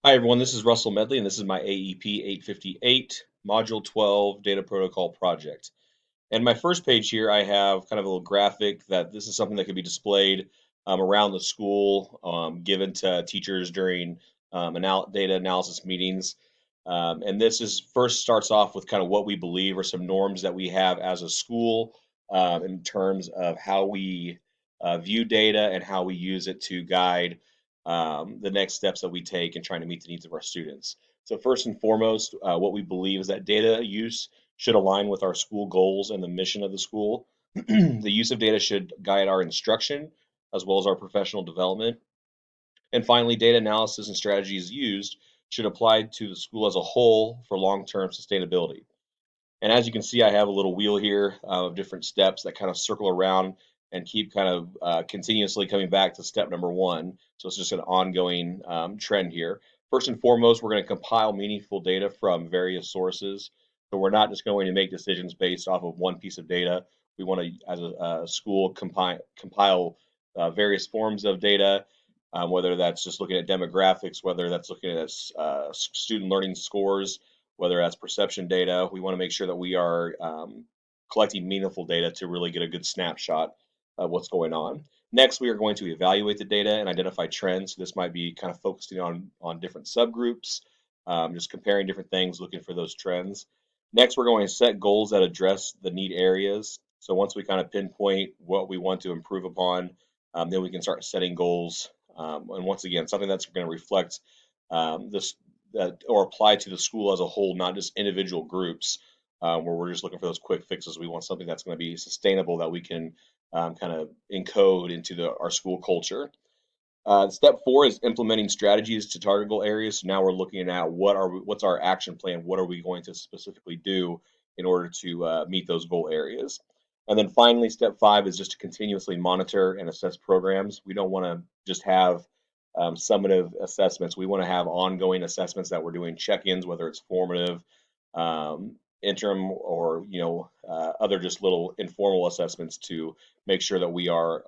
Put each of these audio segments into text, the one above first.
Hi everyone, this is Russell Medley and this is my AEP 858 Module 12 Data Protocol Project. And my first page here, I have kind of a little graphic that this is something that could be displayed around the school, given to teachers during data analysis meetings. And this is first starts off with kind of what we believe are some norms that we have as a school in terms of how we view data and how we use it to guide the next steps that we take in trying to meet the needs of our students. So first and foremost, what we believe is that data use should align with our school goals and the mission of the school. The use of data should guide our instruction as well as our professional development. And finally, data analysis and strategies used should apply to the school as a whole for long-term sustainability. And as you can see, I have a little wheel here of different steps that kind of circle around and keep kind of continuously coming back to step number one. So it's just an ongoing trend here. First and foremost, we're going to compile meaningful data from various sources. So we're not just going to make decisions based off of one piece of data. We want to, as a school, compile various forms of data, whether that's just looking at demographics, whether that's looking at student learning scores, whether that's perception data. We want to make sure that we are collecting meaningful data to really get a good snapshot of what's going on. Next, we are going to evaluate the data and identify trends. This might be kind of focusing on different subgroups, just comparing different things, looking for those trends. Next, we're going to set goals that address the need areas. So once we kind of pinpoint what we want to improve upon, then we can start setting goals. And once again, something that's going to reflect this that or apply to the school as a whole, not just individual groups, where we're just looking for those quick fixes. We want something that's going to be sustainable that we can kind of encode into our school culture. Step four is implementing strategies to targetable areas. So now we're looking at what's our action plan? What are we going to specifically do in order to meet those goal areas? And then finally, step five is just to continuously monitor and assess programs. We don't want to just have summative assessments. We want to have ongoing assessments that we're doing check-ins, whether it's formative, interim, or other just little informal assessments to make sure that we are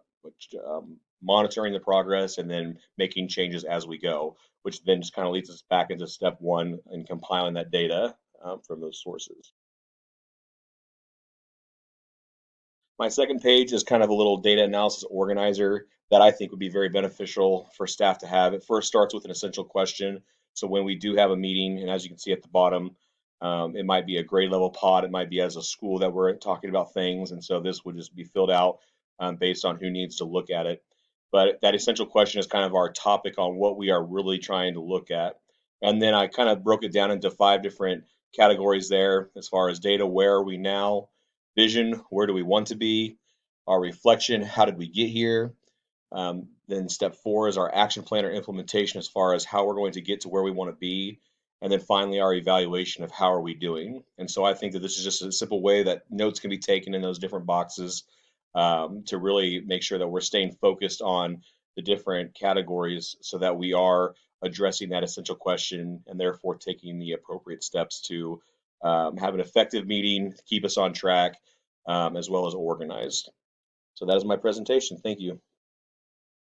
monitoring the progress and then making changes as we go, which then just kind of leads us back into step one in compiling that data from those sources. My second page is kind of a little data analysis organizer that I think would be very beneficial for staff to have. It first starts with an essential question. So when we do have a meeting, and as you can see at the bottom, it might be a grade level pod, it might be as a school that we're talking about things, and so this would just be filled out based on who needs to look at it. But that essential question is kind of our topic on what we are really trying to look at. And then I kind of broke it down into 5 different categories there as far as data, where are we now? Vision, where do we want to be? Our reflection, how did we get here? Then step four is our action plan or implementation as far as how we're going to get to where we want to be. And then finally, our evaluation of how are we doing. And so I think that this is just a simple way that notes can be taken in those different boxes to really make sure that we're staying focused on the different categories so that we are addressing that essential question and therefore taking the appropriate steps to have an effective meeting, keep us on track, as well as organized. So that is my presentation. Thank you.